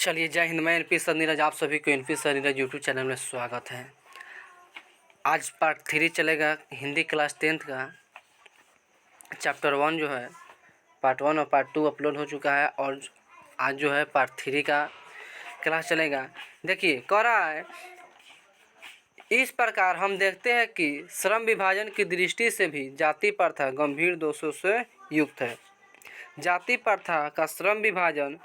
चलिए, जय हिंद। मैं एनपी सर नीरज, आप सभी को NP sir Neeraj YouTube channel में स्वागत है। आज पार्ट 3 चलेगा हिंदी क्लास 10th का। चैप्टर 1 जो है पार्ट 1 और पार्ट 2 अपलोड हो चुका है और आज जो है पार्ट 3 का क्लास चलेगा। देखिए, कह रहा है इस प्रकार हम देखते हैं कि श्रम विभाजन की दृष्टि से भी जाति प्रथा गंभीर दोषों से युक्त है। जाति प्रथा का श्रम विभाजन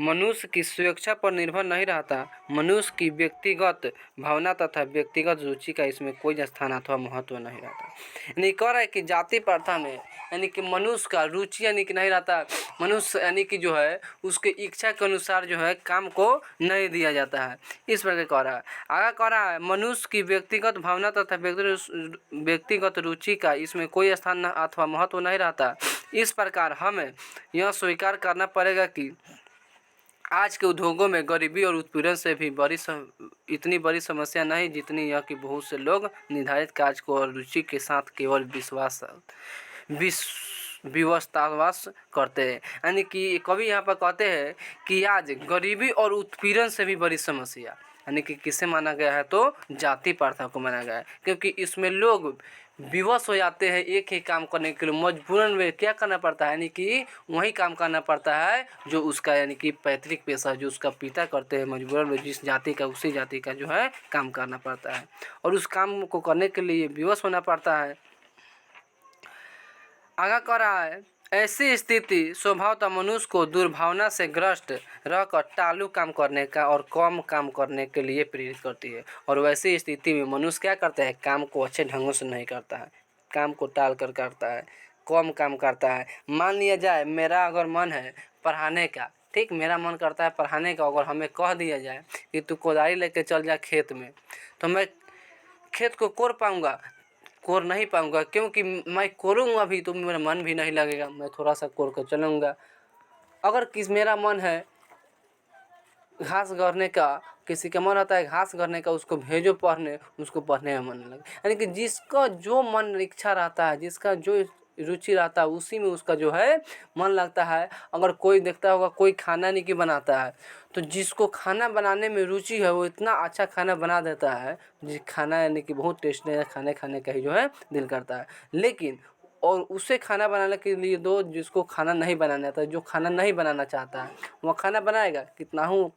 मनुष्य की स्वेच्छा पर निर्भर नहीं रहता। मनुष्य की व्यक्तिगत भावना तथा व्यक्तिगत रुचि का इसमें कोई स्थान अथवा महत्व नहीं रहता। यानी कह रहा है कि जाति प्रथा में यानी कि मनुष्य का रुचि यानी कि नहीं रहता। मनुष्य यानी कि जो है उसके इच्छा के अनुसार जो है काम को नहीं दिया जाता है। इस प्रकार कह रहा है। आगे कह रहा है मनुष्य की व्यक्तिगत भावना तथा व्यक्तिगत रुचि का इसमें कोई स्थान अथवा महत्व नहीं रहता। इस प्रकार हमें यह स्वीकार करना पड़ेगा कि आज के उद्योगों में गरीबी और उत्पीड़न से भी इतनी बड़ी समस्या नहीं जितनी यह कि बहुत से लोग निर्धारित कार्य को और रुचि के साथ केवल विवशतावश करते हैं। यानी कि कवि यहाँ पर कहते हैं कि आज गरीबी और उत्पीड़न से भी बड़ी समस्या यानी कि किसे माना गया है तो जाति प्रथा को माना गया है, क्योंकि इसमें लोग विवश हो जाते हैं एक ही काम करने के लिए। मजबूरन में क्या करना पड़ता है यानी कि वही काम करना पड़ता है जो उसका यानी कि पैतृक पेशा जो उसका पिता करते हैं। मजबूरन में जिस जाति का उसी जाति का जो है काम करना पड़ता है और उस काम को करने के लिए विवश होना पड़ता है। आगे कह रहा है ऐसी स्थिति स्वभावतः मनुष्य को दुर्भावना से ग्रस्त रहकर टालू काम करने का और कम काम करने के लिए प्रेरित करती है। और वैसी स्थिति में मनुष्य क्या करता है, काम को अच्छे ढंगों से नहीं करता है, काम को टाल कर करता है, कम काम करता है। मान लिया जाए मेरा अगर मन है पढ़ाने का, ठीक, मेरा मन करता है पढ़ाने का, अगर हमें कह दिया जाए कि तू कोदारी लेके चल जा खेत में, तो मैं खेत को कोर नहीं पाऊँगा, क्योंकि मैं कोरूँगा भी तो मेरा मन भी नहीं लगेगा, मैं थोड़ा सा कोर कर चलूँगा। अगर मेरा मन है घास गढ़ने का, किसी का मन रहता है घास गढ़ने का, उसको भेजो पढ़ने, उसको पढ़ने में मन नहीं लगेगा। यानी कि जिसका जो मन इच्छा रहता है, जिसका जो रुचि रहता है उसी में उसका जो है मन लगता है। अगर कोई देखता होगा कोई खाना नहीं कि बनाता है, तो जिसको खाना बनाने में रुचि है वो इतना अच्छा खाना बना देता है, जिस खाना यानी कि बहुत टेस्टी खाने का ही जो है दिल करता है। लेकिन और उसे खाना बनाने के लिए दो जिसको खाना नहीं बनाना आता, जो खाना नहीं बनाना चाहता है वह खाना बनाएगा, कितना हूँ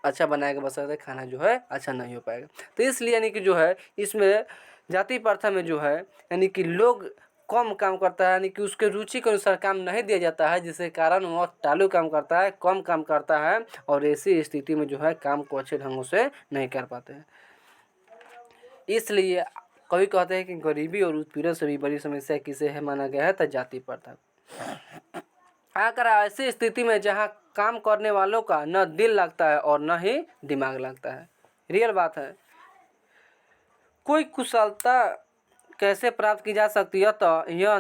अच्छा बनाएगा, बस खाना जो है अच्छा नहीं हो पाएगा। तो इसलिए यानी कि जो है इसमें जाति प्रथा में जो है यानी कि लोग कम काम करता है, यानी कि उसके रुचि के अनुसार काम नहीं दिया जाता है, जिसके कारण वह टालू काम करता है, कम काम करता है और ऐसी स्थिति में जो है काम को अच्छे ढंगों से नहीं कर पाते हैं। इसलिए कवि कहते हैं कि गरीबी और उत्पीड़न से भी बड़ी समस्या किसे है माना गया है तो जाति प्रथा। आकर ऐसी स्थिति में जहाँ काम करने वालों का न दिल लगता है और न ही दिमाग लगता है। रियल बात है। कोई कुशलता कैसे प्राप्त की जा सकती है तो यह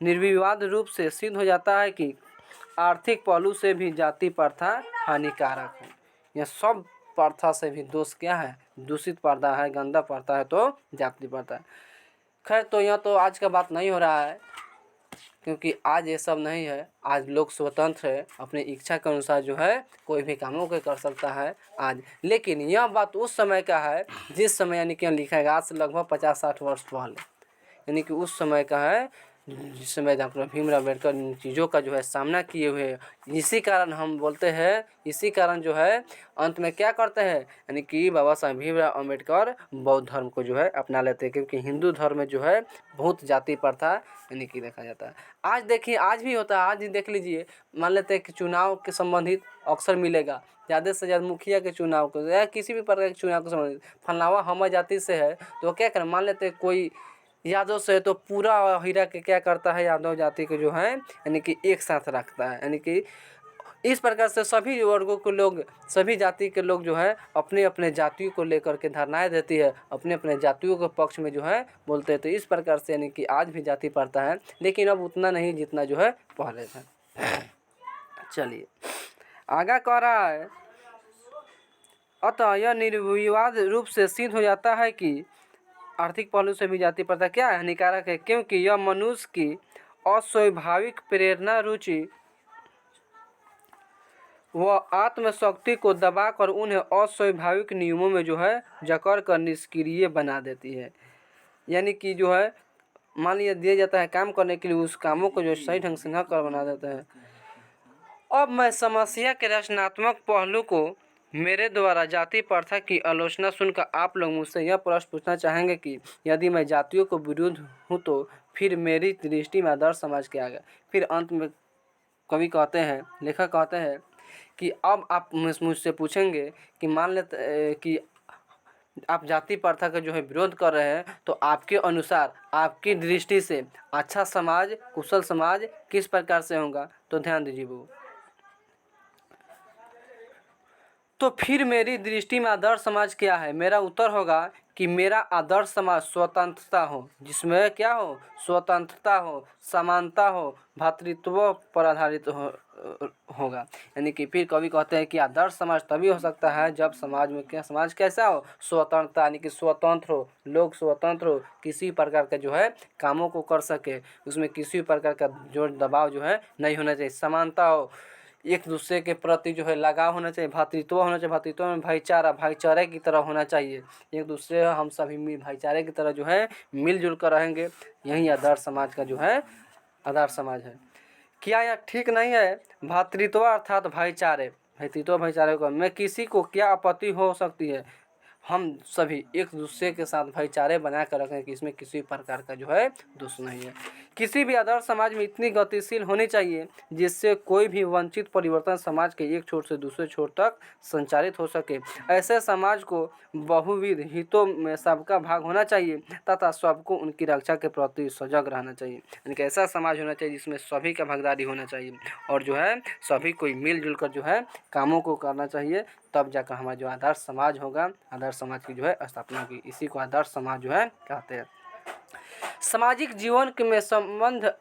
निर्विवाद रूप से सिद्ध हो जाता है कि आर्थिक पहलू से भी जाति प्रथा हानिकारक है। यह सब प्रथा से भी दोष क्या है, दूषित प्रथा है, गंदा प्रथा है तो जाति प्रथा है। खैर, तो यह तो आज का बात नहीं हो रहा है, क्योंकि आज ये सब नहीं है। आज लोग स्वतंत्र है, अपनी इच्छा के अनुसार जो है कोई भी कामों को कर सकता है आज। लेकिन यह बात उस समय का है जिस समय यानी कि लिखा है आज से लगभग 50-60 वर्ष पहले, यानी कि उस समय का है जिस समय डॉक्टर भीमराव अम्बेडकर इन चीज़ों का जो है सामना किए हुए हैं। इसी कारण हम बोलते हैं, इसी कारण जो है अंत में क्या करते हैं यानी कि बाबा साहब भीमराव अम्बेडकर बौद्ध धर्म को जो है अपना लेते हैं, क्योंकि हिंदू धर्म में जो है बहुत जाति प्रथा यानी कि देखा जाता है। आज देखिए, आज भी होता है। आज ही देख लीजिए, मान लेते हैं कि चुनाव के संबंधित अक्सर मिलेगा, ज़्यादा से ज़्यादा मुखिया के चुनाव को या किसी भी प्रकार के चुनाव के संबंधित फलनावा हम जाति से है तो क्या करें, मान लेते हैं कोई यादव से है तो पूरा हीरा के क्या करता है यादव जाति के जो है यानी कि एक साथ रखता है। यानी कि इस प्रकार से सभी वर्गों के लोग, सभी जाति के लोग जो है अपने अपने जातियों को लेकर के धरनाएं देती है, अपने अपने जातियों के पक्ष में जो है बोलते हैं। तो इस प्रकार से यानी कि आज भी जाति प्रथा है, लेकिन अब उतना नहीं जितना जो है पहले था। चलिए आगे कह रहा है अतः यह निर्विवाद रूप से सिद्ध हो जाता है कि आर्थिक पहलू से भी जाति प्रथा क्या है, हानिकारक है, क्योंकि यह मनुष्य की अस्वाभाविक प्रेरणा रुचि वह आत्मशक्ति को दबाकर उन्हें अस्वाभाविक नियमों में जो है जकड़ कर निष्क्रिय बना देती है। यानी कि जो है मान लिया दिया जाता है काम करने के लिए, उस कामों को जो सही ढंग से न कर बना देता है। अब मैं समस्या के रचनात्मक पहलू को मेरे द्वारा जाति प्रथा की आलोचना सुनकर आप लोग मुझसे यह प्रश्न पूछना चाहेंगे कि यदि मैं जातियों को विरुद्ध हूँ तो फिर मेरी दृष्टि में आदर्श समाज क्या है। फिर अंत में कवि कहते हैं, लेखक कहते हैं कि अब आप मुझसे पूछेंगे कि मान लेते कि आप जाति प्रथा का जो है विरोध कर रहे हैं, तो आपके अनुसार आपकी दृष्टि से अच्छा समाज, कुशल समाज किस प्रकार से होगा। तो ध्यान दीजिए वो। तो फिर मेरी दृष्टि में आदर्श समाज क्या है। मेरा उत्तर होगा कि मेरा आदर्श समाज स्वतंत्रता हो, जिसमें क्या हो, स्वतंत्रता हो, समानता हो, भातृत्व पर आधारित होगा। यानी कि फिर कवि कहते हैं कि आदर्श समाज तभी हो सकता है जब समाज में क्या, समाज कैसा हो, स्वतंत्रता, यानी कि स्वतंत्र हो, लोग स्वतंत्र हो, किसी प्रकार का जो है कामों को कर सके, उसमें किसी प्रकार का जोर दबाव जो है नहीं होना चाहिए। समानता हो, एक दूसरे के प्रति जो है लगाव होना चाहिए, भातृत्व होना चाहिए, भातृत्व में भाईचारा, भाईचारे की तरह होना चाहिए, एक दूसरे हम सभी भाईचारे की तरह जो है मिलजुल कर रहेंगे। यही आदर्श समाज का जो है आदर्श समाज है। क्या यह ठीक नहीं है? भातृत्व अर्थात भाईचारे, भातृत्व भाईचारे को में किसी को क्या आपत्ति हो सकती है? हम सभी एक दूसरे के साथ भाईचारे बना कर रखें कि इसमें किसी प्रकार का जो है दोष नहीं है। किसी भी आदर्श समाज में इतनी गतिशील होनी चाहिए जिससे कोई भी वंचित परिवर्तन समाज के एक छोर से दूसरे छोर तक संचारित हो सके। ऐसे समाज को बहुविध हितों में सबका भाग होना चाहिए तथा सबको उनकी रक्षा के प्रति सजग रहना चाहिए। यानी कि ऐसा समाज होना चाहिए जिसमें सभी का भागीदारी होना चाहिए और जो है सभी कोई मिलजुल कर जो है कामों को करना चाहिए, तब जाकर हमारा जो आदर्श समाज होगा, आदर्श समाज की जो है स्थापना होगी। इसी को आदर्श समाज जो है कहते हैं। सामाजिक जीवन के में संबंध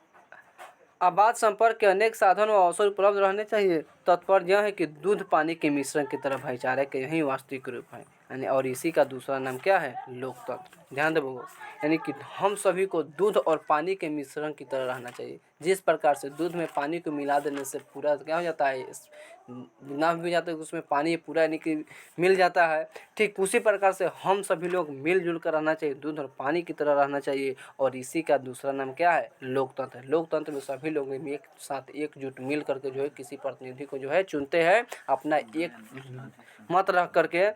आबाद संपर्क के अनेक साधन व अवसर उपलब्ध रहने चाहिए। तात्पर्य यह है कि दूध पानी के मिश्रण की तरह भाईचारे के यही वास्तविक रूप है। यानी और इसी का दूसरा नाम क्या है? लोकतंत्र। ध्यान देवो, यानी कि हम सभी को दूध और पानी के मिश्रण की तरह रहना चाहिए। जिस प्रकार से दूध में पानी को मिला देने से पूरा क्या हो जाता है, ना भी जाता है उसमें पानी पूरा यानी कि मिल जाता है, ठीक उसी प्रकार से हम सभी लोग मिलजुल कर रहना चाहिए, दूध और पानी की तरह रहना चाहिए। और इसी का दूसरा नाम क्या है? लोकतंत्र। लोकतंत्र में सभी लोग एक साथ एकजुट मिल करके जो है किसी प्रतिनिधि को जो है चुनते हैं, अपना एक मत रख करके।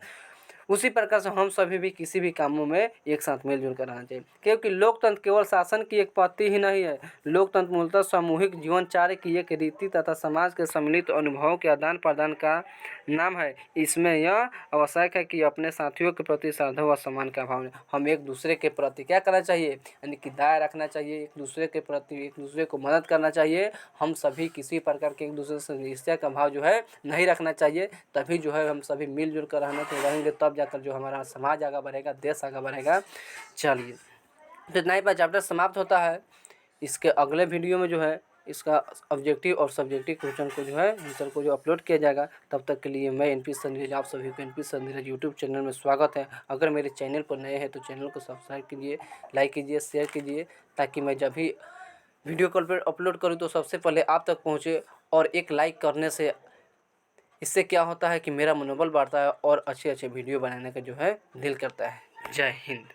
उसी प्रकार से हम सभी भी किसी भी कामों में एक साथ मिलजुल कर रहना चाहिए, क्योंकि लोकतंत्र केवल शासन की एक पद्धति ही नहीं है। लोकतंत्र मूलतः सामूहिक जीवनचर्या की एक रीति तथा समाज के सम्मिलित अनुभवों के आदान प्रदान का नाम है। इसमें यह आवश्यक है कि अपने साथियों के प्रति श्रद्धा व सम्मान का भाव, हम एक दूसरे के प्रति क्या करना चाहिए, यानी कि दया रखना चाहिए, एक दूसरे के प्रति एक दूसरे को मदद करना चाहिए। हम सभी किसी प्रकार के एक दूसरे से ईर्ष्या का भाव जो है नहीं रखना चाहिए, तभी जो है हम सभी मिलजुल कर रहना चाहिए, रहेंगे तब जाकर जो हमारा समाज आगे बढ़ेगा, देश आगे बढ़ेगा। चलिए, तो इतना ही पर चैप्टर समाप्त होता है। इसके अगले वीडियो में जो है इसका ऑब्जेक्टिव और सब्जेक्टिव क्वेश्चन को जो है आंसर को जो अपलोड किया जाएगा। तब तक के लिए मैं एनपी सर नीरज, आप सभी को NP sir Neeraj YouTube channel में स्वागत है। अगर मेरे चैनल पर नए हैं तो चैनल को सब्सक्राइब कीजिए, लाइक कीजिए, शेयर कीजिए, ताकि मैं जब भी वीडियो कॉल पर अपलोड करूँ तो सबसे पहले आप तक पहुँचे। और एक लाइक करने से इससे क्या होता है कि मेरा मनोबल बढ़ता है और अच्छे अच्छे वीडियो बनाने का जो है दिल करता है। जय हिंद।